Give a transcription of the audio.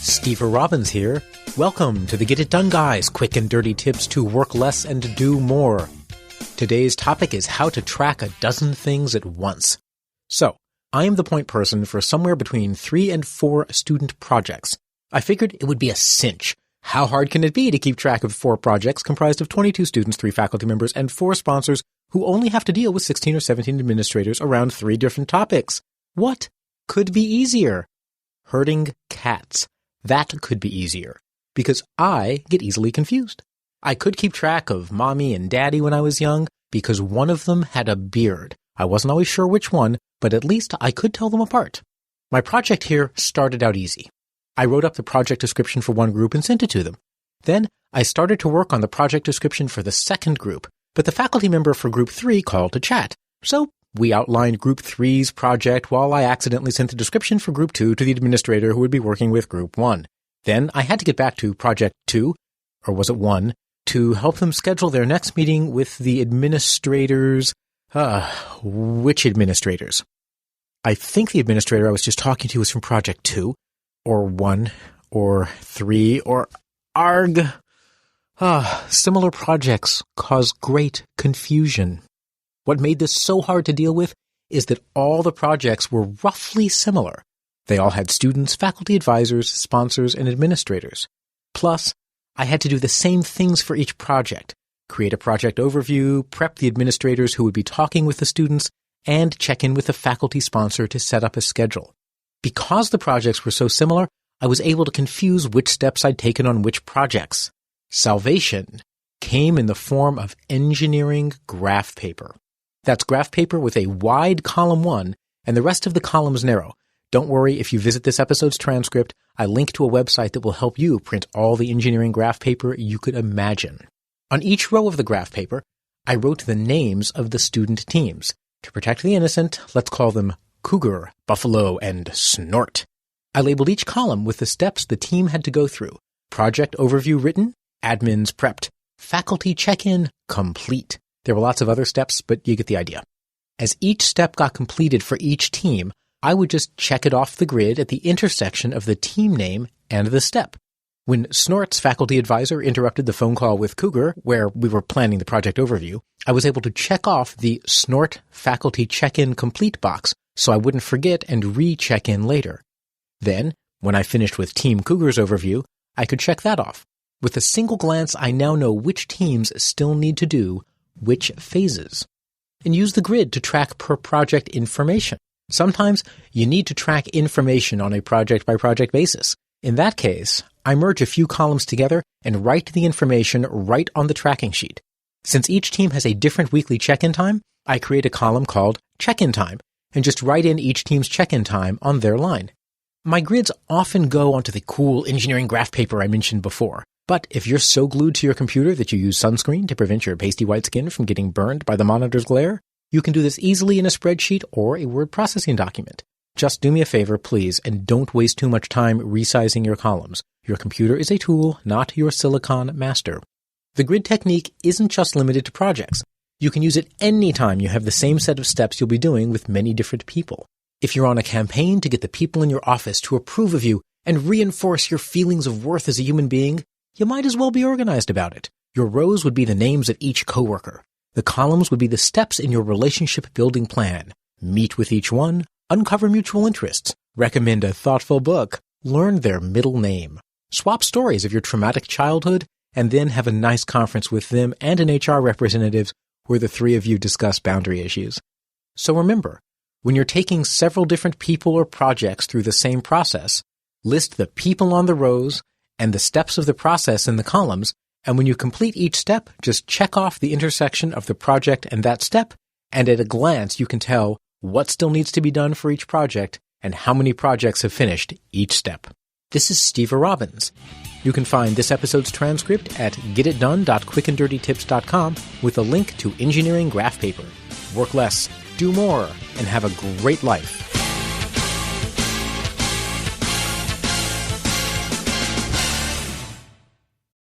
Steve Robbins here. Welcome to the Get It Done Guys, quick and dirty tips to work less and do more. Today's topic is how to track a dozen things at once. So, I am the point person for somewhere between 3 and 4 student projects. I figured it would be a cinch. How hard can it be to keep track of 4 projects comprised of 22 students, 3 faculty members, and 4 sponsors who only have to deal with 16 or 17 administrators around 3 different topics? What could be easier? Herding cats. That could be easier, because I get easily confused. I could keep track of mommy and daddy when I was young, because one of them had a beard. I wasn't always sure which one, but at least I could tell them apart. My project here started out easy. I wrote up the project description for one group and sent it to them. Then I started to work on the project description for the second group, but the faculty member for group 3 called to chat. So we outlined group 3's project while I accidentally sent the description for group 2 to the administrator who would be working with group 1. Then I had to get back to project 2, or was it 1, to help them schedule their next meeting with the administrators. Which administrators? I think the administrator I was just talking to was from project 2, or 1, or 3, or ARG. Similar projects cause great confusion. What made this so hard to deal with is that all the projects were roughly similar. They all had students, faculty advisors, sponsors, and administrators. Plus, I had to do the same things for each project: create a project overview, prep the administrators who would be talking with the students, and check in with the faculty sponsor to set up a schedule. Because the projects were so similar, I was able to confuse which steps I'd taken on which projects. Salvation came in the form of engineering graph paper. That's graph paper with a wide column 1 and the rest of the columns narrow. Don't worry, if you visit this episode's transcript, I link to a website that will help you print all the engineering graph paper you could imagine. On each row of the graph paper, I wrote the names of the student teams. To protect the innocent, let's call them Cougar, Buffalo, and Snort. I labeled each column with the steps the team had to go through. Project overview written, admins prepped, faculty check-in complete. There were lots of other steps, but you get the idea. As each step got completed for each team, I would just check it off the grid at the intersection of the team name and the step. When Snort's faculty advisor interrupted the phone call with Cougar, where we were planning the project overview, I was able to check off the Snort faculty check-in complete box so I wouldn't forget and re-check in later. Then, when I finished with Team Cougar's overview, I could check that off. With a single glance, I now know which teams still need to do which phases. And use the grid to track per project information. Sometimes you need to track information on a project-by-project basis. In that case, I merge a few columns together and write the information right on the tracking sheet. Since each team has a different weekly check-in time, I create a column called check-in time and just write in each team's check-in time on their line. My grids often go onto the cool engineering graph paper I mentioned before. But if you're so glued to your computer that you use sunscreen to prevent your pasty white skin from getting burned by the monitor's glare, you can do this easily in a spreadsheet or a word processing document. Just do me a favor, please, and don't waste too much time resizing your columns. Your computer is a tool, not your silicon master. The grid technique isn't just limited to projects. You can use it anytime you have the same set of steps you'll be doing with many different people. If you're on a campaign to get the people in your office to approve of you and reinforce your feelings of worth as a human being, you might as well be organized about it. Your rows would be the names of each coworker. The columns would be the steps in your relationship building plan. Meet with each one, uncover mutual interests, recommend a thoughtful book, learn their middle name, swap stories of your traumatic childhood, and then have a nice conference with them and an HR representative where the 3 of you discuss boundary issues. So remember, when you're taking several different people or projects through the same process, list the people on the rows and the steps of the process in the columns, and when you complete each step, just check off the intersection of the project and that step, and at a glance you can tell what still needs to be done for each project and how many projects have finished each step. This is Steve Robbins. You can find this episode's transcript at getitdone.quickanddirtytips.com with a link to engineering graph paper. Work less, do more, and have a great life.